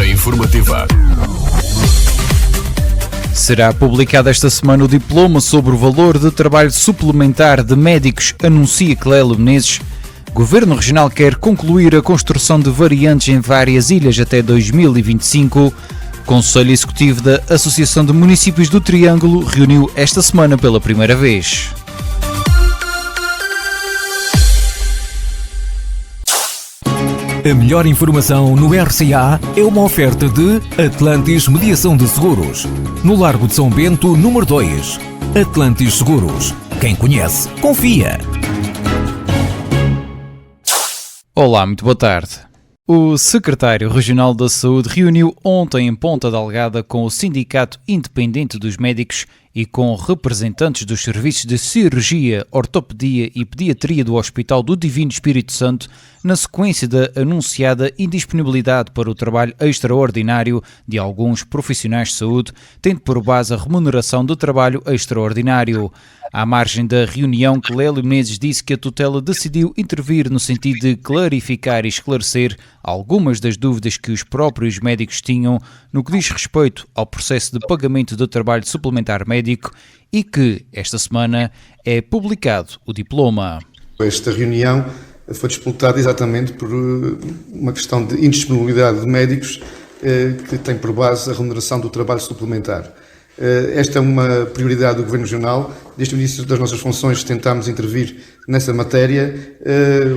Informativa. Será publicado esta semana o diploma sobre o valor de trabalho suplementar de médicos, anuncia Clélio Menezes. Governo Regional quer concluir a construção de variantes em várias ilhas até 2025. Conselho Executivo da Associação de Municípios do Triângulo reuniu esta semana pela primeira vez. A melhor informação no RCA é uma oferta de Atlantis Mediação de Seguros. No Largo de São Bento, número 2. Atlantis Seguros. Quem conhece, confia. Olá, muito boa tarde. O Secretário Regional da Saúde reuniu ontem em Ponta Delgada com o Sindicato Independente dos Médicos e com representantes dos serviços de cirurgia, ortopedia e pediatria do Hospital do Divino Espírito Santo, na sequência da anunciada indisponibilidade para o trabalho extraordinário de alguns profissionais de saúde, tendo por base a remuneração do trabalho extraordinário. À margem da reunião, Clélio Menezes disse que a tutela decidiu intervir no sentido de clarificar e esclarecer algumas das dúvidas que os próprios médicos tinham no que diz respeito ao processo de pagamento do trabalho suplementar médico e que, esta semana, é publicado o diploma. Esta reunião foi disputada exatamente por uma questão de indisponibilidade de médicos que tem por base a remuneração do trabalho suplementar. Esta é uma prioridade do Governo Regional. Desde o início das nossas funções tentámos intervir nessa matéria.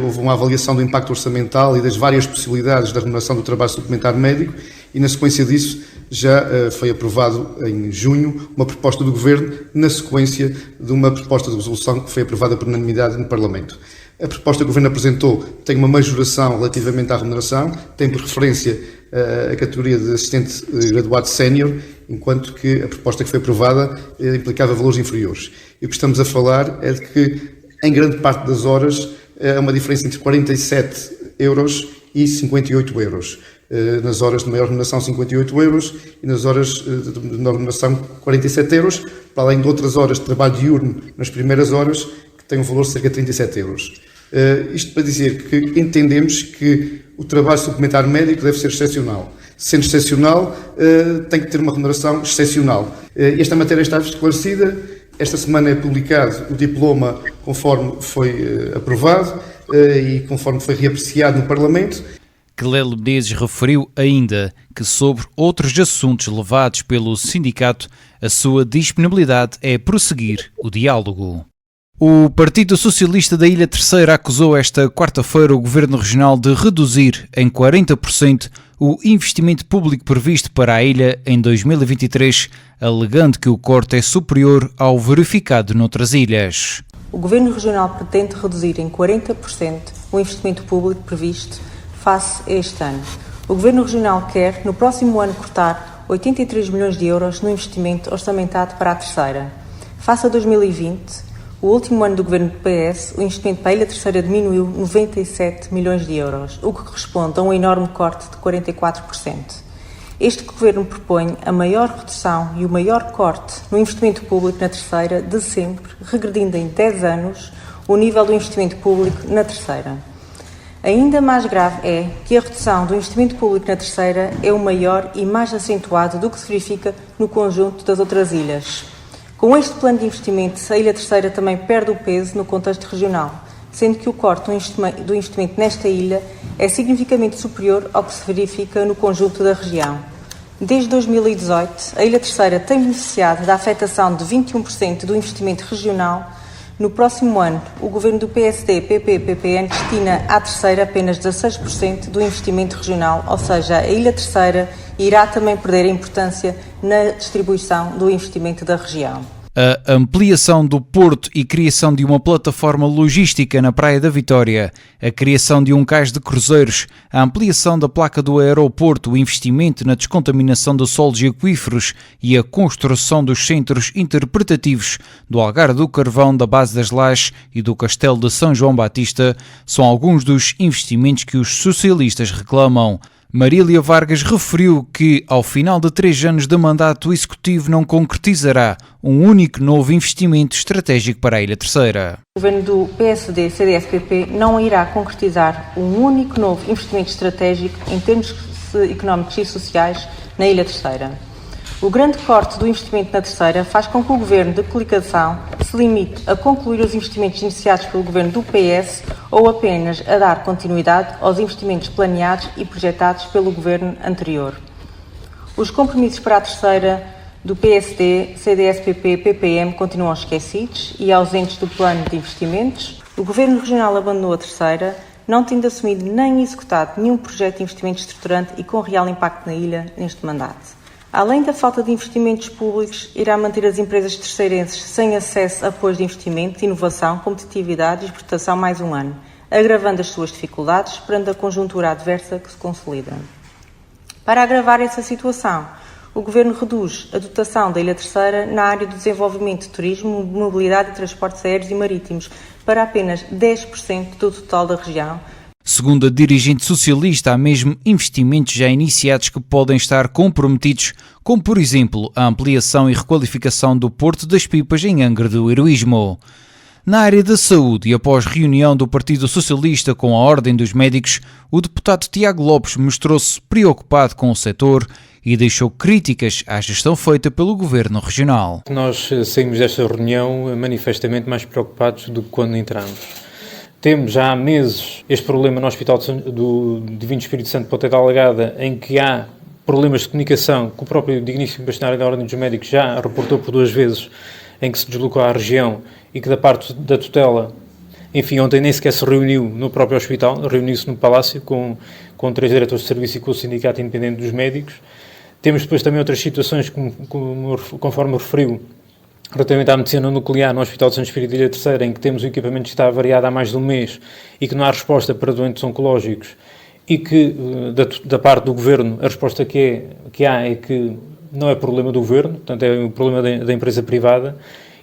Houve uma avaliação do impacto orçamental e das várias possibilidades da remuneração do trabalho suplementar médico e, na sequência disso, já foi aprovado em junho uma proposta do Governo na sequência de uma proposta de resolução que foi aprovada por unanimidade no Parlamento. A proposta que o Governo apresentou tem uma majoração relativamente à remuneração, tem por referência a categoria de assistente graduado sénior, enquanto que a proposta que foi aprovada implicava valores inferiores. E o que estamos a falar é de que, em grande parte das horas, há uma diferença entre 47 euros e 58 euros. Nas horas de maior remuneração, 58 euros, e nas horas de menor remuneração, 47 euros, para além de outras horas de trabalho diurno nas primeiras horas, que têm um valor de cerca de 37 euros. Isto para dizer que entendemos que o trabalho suplementar médico deve ser excepcional. Sendo excepcional, tem que ter uma remuneração excepcional. Esta matéria está esclarecida. Esta semana é publicado o diploma conforme foi aprovado e conforme foi reapreciado no Parlamento. Clélio Menezes referiu ainda que, sobre outros assuntos levados pelo sindicato, a sua disponibilidade é prosseguir o diálogo. O Partido Socialista da Ilha Terceira acusou esta quarta-feira o Governo Regional de reduzir em 40% o investimento público previsto para a ilha em 2023, alegando que o corte é superior ao verificado noutras ilhas. O Governo Regional pretende reduzir em 40% o investimento público previsto face a este ano. O Governo Regional quer, no próximo ano, cortar 83 milhões de euros no investimento orçamentado para a Terceira. Face a 2020, o último ano do governo do PS, o investimento para a Ilha Terceira diminuiu 97 milhões de euros, o que corresponde a um enorme corte de 44%. Este governo propõe a maior redução e o maior corte no investimento público na Terceira de sempre, regredindo em 10 anos o nível do investimento público na Terceira. Ainda mais grave é que a redução do investimento público na Terceira é o maior e mais acentuado do que se verifica no conjunto das outras ilhas. Com este plano de investimento, a Ilha Terceira também perde o peso no contexto regional, sendo que o corte do investimento nesta ilha é significativamente superior ao que se verifica no conjunto da região. Desde 2018, a Ilha Terceira tem beneficiado da afetação de 21% do investimento regional. No próximo ano, o governo do PSD-PP-PPN destina à Terceira apenas 16% do investimento regional, ou seja, a Ilha Terceira irá também perder a importância na distribuição do investimento da região. A ampliação do porto e criação de uma plataforma logística na Praia da Vitória, a criação de um cais de cruzeiros, a ampliação da placa do aeroporto, o investimento na descontaminação de solos e aquíferos e a construção dos centros interpretativos do Algarve do Carvão, da Base das Lajes e do Castelo de São João Batista são alguns dos investimentos que os socialistas reclamam. Marília Vargas referiu que, ao final de 3 anos de mandato, o Executivo não concretizará um único novo investimento estratégico para a Ilha Terceira. O governo do PSD, CDS-PP não irá concretizar um único novo investimento estratégico em termos económicos e sociais na Ilha Terceira. O grande corte do investimento na Terceira faz com que o Governo de coligação se limite a concluir os investimentos iniciados pelo Governo do PS ou apenas a dar continuidade aos investimentos planeados e projetados pelo Governo anterior. Os compromissos para a Terceira do PSD, CDS-PP, PPM continuam esquecidos e ausentes do plano de investimentos. O Governo Regional abandonou a Terceira, não tendo assumido nem executado nenhum projeto de investimento estruturante e com real impacto na ilha neste mandato. Além da falta de investimentos públicos, irá manter as empresas terceirenses sem acesso a apoios de investimento, inovação, competitividade e exportação mais um ano, agravando as suas dificuldades perante a conjuntura adversa que se consolida. Para agravar essa situação, o Governo reduz a dotação da Ilha Terceira na área do desenvolvimento de turismo, mobilidade e transportes aéreos e marítimos para apenas 10% do total da região. Segundo a dirigente socialista, há mesmo investimentos já iniciados que podem estar comprometidos, como por exemplo a ampliação e requalificação do Porto das Pipas em Angra do Heroísmo. Na área da saúde e após reunião do Partido Socialista com a Ordem dos Médicos, o deputado Tiago Lopes mostrou-se preocupado com o setor e deixou críticas à gestão feita pelo Governo Regional. Nós saímos desta reunião manifestamente mais preocupados do que quando entramos. Temos já há meses este problema no Hospital do Divino Espírito Santo de Ponta Delgada, em que há problemas de comunicação que o próprio digníssimo bastonário da Ordem dos Médicos já reportou por 2 vezes, em que se deslocou à região e que da parte da tutela, enfim, ontem nem sequer se reuniu no próprio hospital, reuniu-se no Palácio com 3 diretores de serviço e com o Sindicato Independente dos Médicos. Temos depois também outras situações, conforme referiu, relativamente à medicina nuclear no Hospital de Santo Espírito de Ilha Terceira, em que temos o equipamento que está avariado há mais de um mês e que não há resposta para doentes oncológicos e que, da parte do Governo, a resposta que há é que não é problema do Governo, portanto é um problema da empresa privada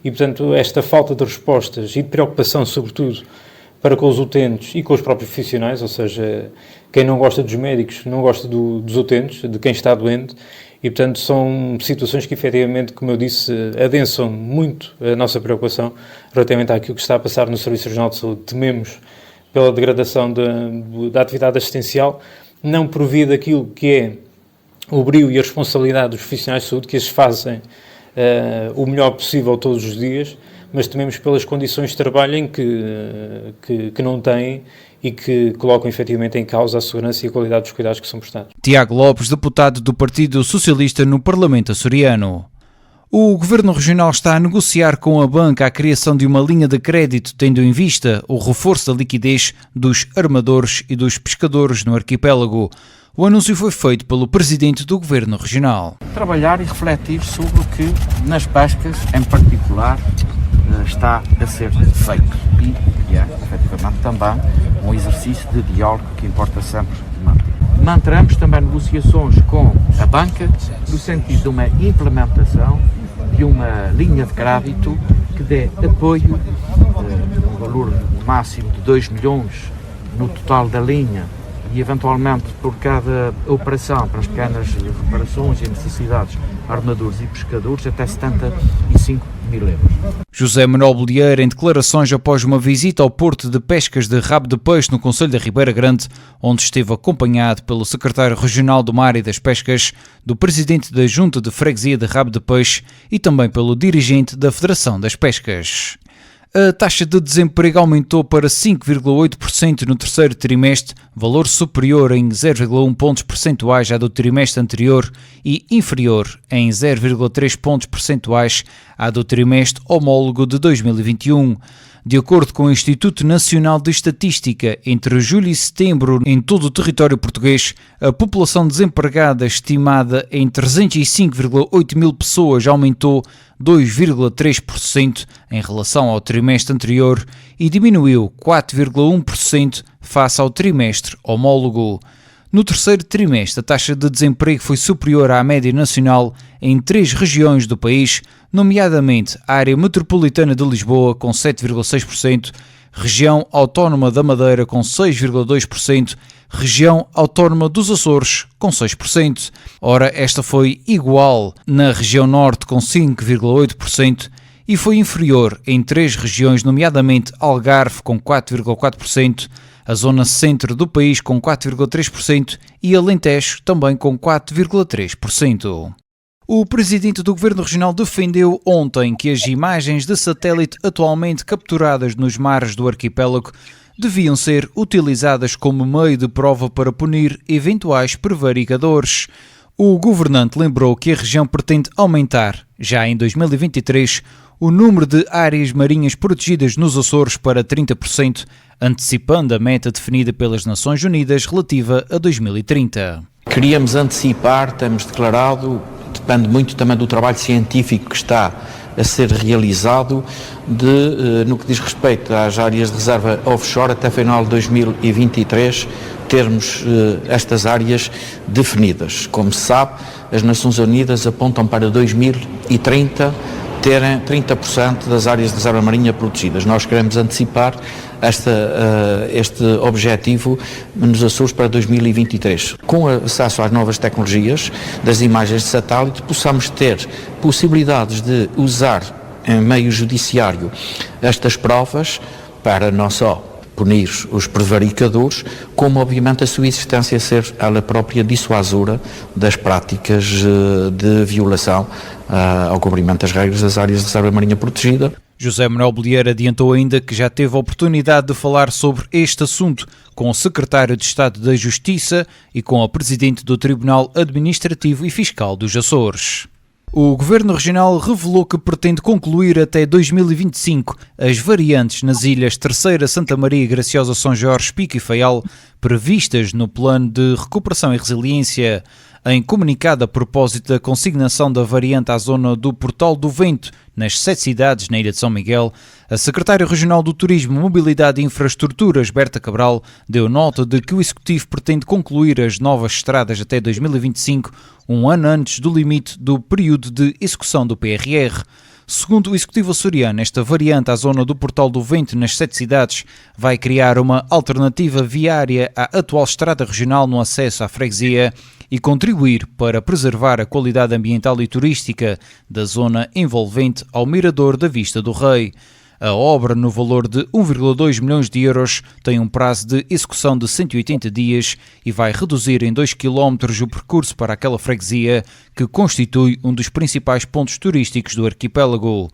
e, portanto, esta falta de respostas e de preocupação, sobretudo, para com os utentes e com os próprios profissionais, ou seja, quem não gosta dos médicos não gosta dos utentes, de quem está doente. E, portanto, são situações que, efetivamente, como eu disse, adensam muito a nossa preocupação relativamente àquilo que está a passar no Serviço Regional de Saúde. Tememos pela degradação da atividade assistencial, não por via daquilo que é o brio e a responsabilidade dos profissionais de saúde, que eles fazem o melhor possível todos os dias, mas tememos pelas condições de trabalho em que não têm e que colocam efetivamente em causa a segurança e a qualidade dos cuidados que são prestados. Tiago Lopes, deputado do Partido Socialista no Parlamento açoriano. O Governo Regional está a negociar com a banca a criação de uma linha de crédito, tendo em vista o reforço da liquidez dos armadores e dos pescadores no arquipélago. O anúncio foi feito pelo Presidente do Governo Regional. Trabalhar e refletir sobre o que nas pescas, em particular, está a ser feito e é, efetivamente, também um exercício de diálogo que importa sempre manter. Manteremos também negociações com a banca no sentido de uma implementação de uma linha de crédito que dê apoio, um valor máximo de 2 milhões no total da linha e eventualmente por cada operação para as pequenas reparações e necessidades armadores e pescadores até 75 mil euros. José Manuel Bolieira, em declarações após uma visita ao Porto de Pescas de Rabo de Peixe no concelho da Ribeira Grande, onde esteve acompanhado pelo secretário regional do Mar e das Pescas, do presidente da Junta de Freguesia de Rabo de Peixe e também pelo dirigente da Federação das Pescas. A taxa de desemprego aumentou para 5,8% no terceiro trimestre, valor superior em 0,1 pontos percentuais à do trimestre anterior e inferior em 0,3 pontos percentuais à do trimestre homólogo de 2021. De acordo com o Instituto Nacional de Estatística, entre julho e setembro, em todo o território português, a população desempregada estimada em 305,8 mil pessoas aumentou 2,3% em relação ao trimestre anterior e diminuiu 4,1% face ao trimestre homólogo. No terceiro trimestre, a taxa de desemprego foi superior à média nacional em 3 regiões do país, nomeadamente a área metropolitana de Lisboa, com 7,6%, região autónoma da Madeira, com 6,2%, região autónoma dos Açores, com 6%. Ora, esta foi igual na região norte, com 5,8%, e foi inferior em 3 regiões, nomeadamente Algarve, com 4,4%, a zona centro do país com 4,3% e Alentejo também com 4,3%. O presidente do Governo Regional defendeu ontem que as imagens de satélite atualmente capturadas nos mares do arquipélago deviam ser utilizadas como meio de prova para punir eventuais prevaricadores. O governante lembrou que a região pretende aumentar, já em 2023, o número de áreas marinhas protegidas nos Açores para 30%, antecipando a meta definida pelas Nações Unidas relativa a 2030. Queríamos antecipar, temos declarado, depende muito também do trabalho científico que está a ser realizado no que diz respeito às áreas de reserva offshore até final de 2023 termos estas áreas definidas. Como se sabe, as Nações Unidas apontam para 2030 terem 30% das áreas de reserva marinha protegidas. Nós queremos antecipar este objetivo nos Açores para 2023. Com acesso às novas tecnologias das imagens de satélite, possamos ter possibilidades de usar em meio judiciário estas provas para não só punir os prevaricadores, como obviamente a sua existência ser ela própria dissuasora das práticas de violação ao cumprimento das regras das áreas de reserva marinha protegida. José Manuel Bolieiro adiantou ainda que já teve a oportunidade de falar sobre este assunto com o secretário de Estado da Justiça e com a presidente do Tribunal Administrativo e Fiscal dos Açores. O Governo Regional revelou que pretende concluir até 2025 as variantes nas ilhas Terceira, Santa Maria, Graciosa, São Jorge, Pico e Faial previstas no Plano de Recuperação e Resiliência. Em comunicado a propósito da consignação da variante à zona do Portal do Vento, nas 7 cidades na Ilha de São Miguel, a secretária regional do Turismo, Mobilidade e Infraestruturas, Berta Cabral, deu nota de que o Executivo pretende concluir as novas estradas até 2025, um ano antes do limite do período de execução do PRR. Segundo o Executivo açoriano, esta variante à zona do Portal do Vento nas 7 cidades vai criar uma alternativa viária à atual estrada regional no acesso à freguesia e contribuir para preservar a qualidade ambiental e turística da zona envolvente ao Mirador da Vista do Rei. A obra, no valor de 1,2 milhões de euros, tem um prazo de execução de 180 dias e vai reduzir em 2 km o percurso para aquela freguesia que constitui um dos principais pontos turísticos do arquipélago.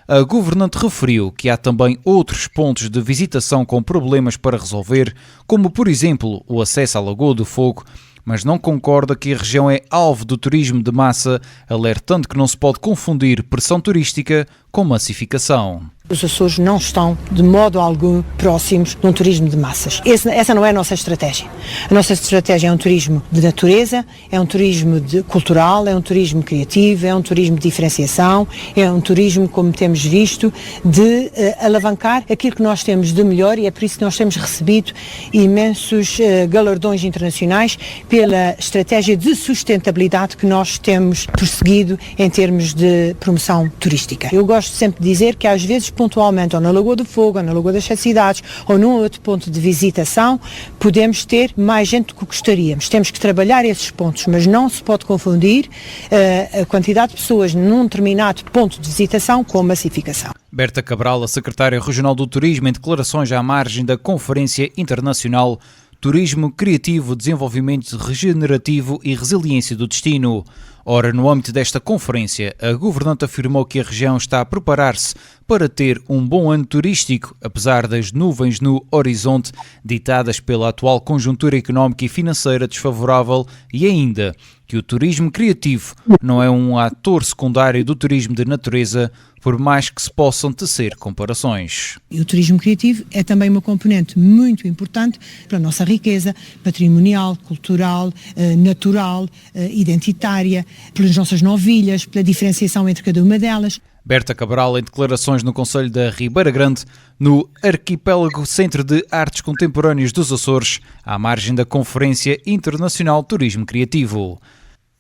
A governante referiu que há também outros pontos de visitação com problemas para resolver, como por exemplo o acesso à Lagoa do Fogo, mas não concorda que a região é alvo do turismo de massa, alertando que não se pode confundir pressão turística com massificação. Os Açores não estão, de modo algum, próximos de um turismo de massas. Essa não é a nossa estratégia. A nossa estratégia é um turismo de natureza, é um turismo cultural, é um turismo criativo, é um turismo de diferenciação, é um turismo, como temos visto, de alavancar aquilo que nós temos de melhor, e é por isso que nós temos recebido imensos galardões internacionais pela estratégia de sustentabilidade que nós temos perseguido em termos de promoção turística. Eu gosto sempre de dizer que às vezes pontualmente, ou na Lagoa do Fogo, ou na Lagoa das 7 Cidades, ou num outro ponto de visitação, podemos ter mais gente do que gostaríamos. Temos que trabalhar esses pontos, mas não se pode confundir a quantidade de pessoas num determinado ponto de visitação com massificação. Berta Cabral, a secretária regional do Turismo, em declarações à margem da Conferência Internacional Turismo Criativo, Desenvolvimento Regenerativo e Resiliência do Destino. Ora, no âmbito desta conferência, a governante afirmou que a região está a preparar-se para ter um bom ano turístico, apesar das nuvens no horizonte ditadas pela atual conjuntura económica e financeira desfavorável, e ainda que o turismo criativo não é um ator secundário do turismo de natureza, por mais que se possam tecer comparações. E o turismo criativo é também uma componente muito importante para a nossa riqueza patrimonial, cultural, natural, identitária, pelas nossas novilhas, pela diferenciação entre cada uma delas. Berta Cabral, em declarações no Concelho da Ribeira Grande, no Arquipélago Centro de Artes Contemporâneas dos Açores, à margem da Conferência Internacional Turismo Criativo.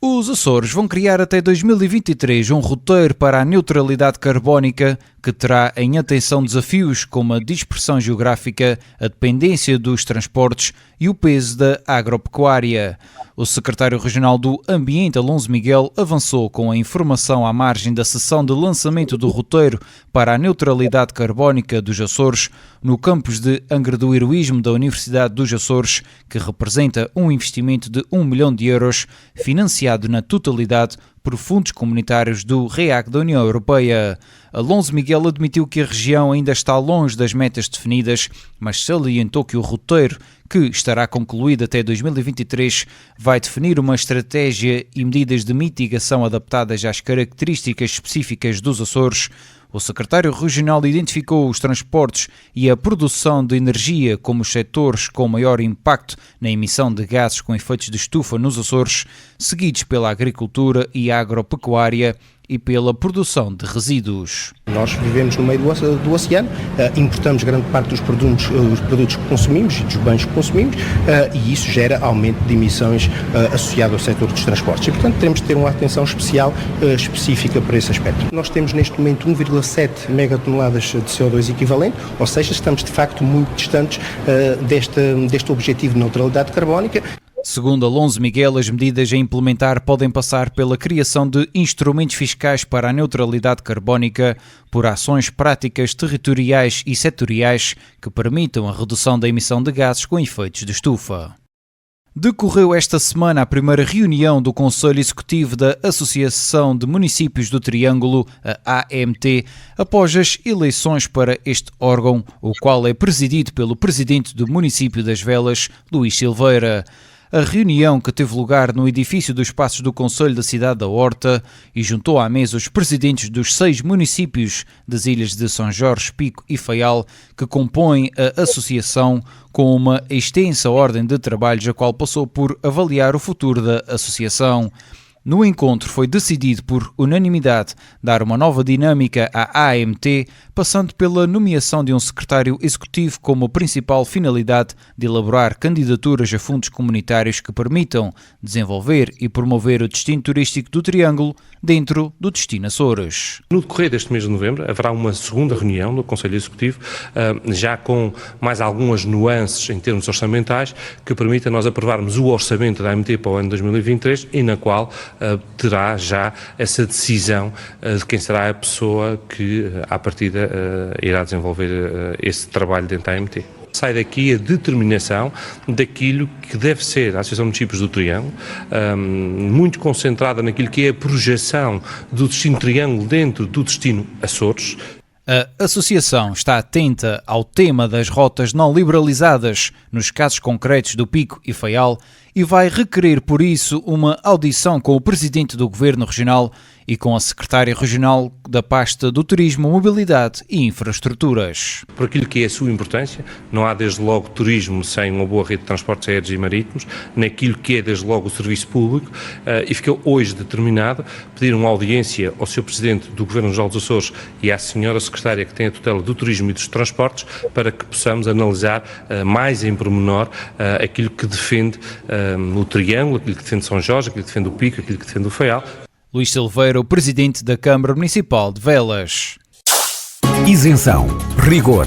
Os Açores vão criar até 2023 um roteiro para a neutralidade carbónica que terá em atenção desafios como a dispersão geográfica, a dependência dos transportes e o peso da agropecuária. O secretário regional do Ambiente, Alonso Miguel, avançou com a informação à margem da sessão de lançamento do roteiro para a neutralidade carbónica dos Açores no campus de Angra do Heroísmo da Universidade dos Açores, que representa um investimento de 1 milhão de euros, financiado na totalidade por fundos comunitários do REAC da União Europeia. Alonso Miguel admitiu que a região ainda está longe das metas definidas, mas salientou que o roteiro, que estará concluído até 2023, vai definir uma estratégia e medidas de mitigação adaptadas às características específicas dos Açores. O secretário regional identificou os transportes e a produção de energia como os setores com maior impacto na emissão de gases com efeitos de estufa nos Açores, seguidos pela agricultura e agropecuária e pela produção de resíduos. Nós vivemos no meio do oceano, importamos grande parte dos produtos que consumimos e dos bens que consumimos, e isso gera aumento de emissões associado ao setor dos transportes. E, portanto, teremos de ter uma atenção especial, específica para esse aspecto. Nós temos neste momento 1,7 megatoneladas de CO2 equivalente, ou seja, estamos de facto muito distantes deste objetivo de neutralidade carbónica. Segundo Alonso Miguel, as medidas a implementar podem passar pela criação de instrumentos fiscais para a neutralidade carbónica, por ações práticas territoriais e setoriais que permitam a redução da emissão de gases com efeitos de estufa. Decorreu esta semana a primeira reunião do Conselho Executivo da Associação de Municípios do Triângulo, a AMT, após as eleições para este órgão, o qual é presidido pelo presidente do município das Velas, Luís Silveira. A reunião, que teve lugar no edifício dos Passos do Conselho da cidade da Horta e juntou à mesa os presidentes dos 6 municípios das ilhas de São Jorge, Pico e Faial, que compõem a associação, com uma extensa ordem de trabalhos, a qual passou por avaliar o futuro da associação. No encontro foi decidido por unanimidade dar uma nova dinâmica à AMT, passando pela nomeação de um secretário executivo como principal finalidade de elaborar candidaturas a fundos comunitários que permitam desenvolver e promover o destino turístico do Triângulo dentro do destino Açores. No decorrer deste mês de novembro haverá uma segunda reunião do Conselho Executivo, já com mais algumas nuances em termos orçamentais, que permitam nós aprovarmos o orçamento da AMT para o ano 2023 e na qual terá já essa decisão de quem será a pessoa que, à partida, irá desenvolver esse trabalho dentro da AMT. Sai daqui a determinação daquilo que deve ser a Associação de Municípios do Triângulo, muito concentrada naquilo que é a projeção do destino Triângulo dentro do destino Açores. A associação está atenta ao tema das rotas não liberalizadas nos casos concretos do Pico e Faial e vai requerer, por isso, uma audição com o presidente do Governo Regional e com a secretária regional da pasta do Turismo, Mobilidade e Infraestruturas. Por aquilo que é a sua importância, não há desde logo turismo sem uma boa rede de transportes aéreos e marítimos, naquilo que é desde logo o serviço público, e ficou hoje determinado pedir uma audiência ao Sr. Presidente do Governo Regional dos Açores e à Sra. Secretária que tem a tutela do turismo e dos transportes, para que possamos analisar mais em pormenor aquilo que defende o Triângulo, aquilo que defende São Jorge, aquilo que defende o Pico, aquilo que defende o Faial. Luís Silveira, o presidente da Câmara Municipal de Velas. Isenção, rigor,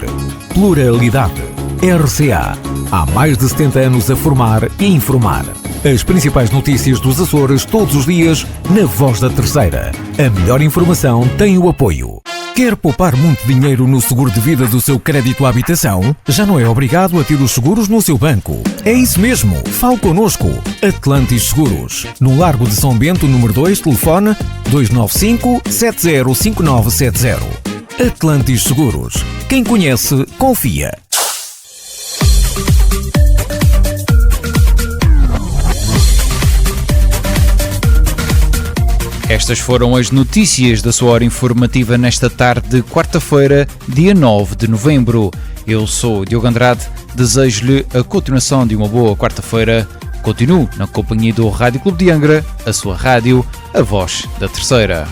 pluralidade. RCA. Há mais de 70 anos a formar e informar. As principais notícias dos Açores todos os dias na Voz da Terceira. A melhor informação tem o apoio. Quer poupar muito dinheiro no seguro de vida do seu crédito à habitação? Já não é obrigado a ter os seguros no seu banco. É isso mesmo. Fale connosco. Atlantis Seguros. No Largo de São Bento, número 2, telefone 295-705970. Atlantis Seguros. Quem conhece, confia. Estas foram as notícias da sua hora informativa nesta tarde de quarta-feira, dia 9 de novembro. Eu sou Diogo Andrade, desejo-lhe a continuação de uma boa quarta-feira. Continuo na companhia do Rádio Clube de Angra, a sua rádio, a Voz da Terceira.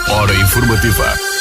Hora informativa.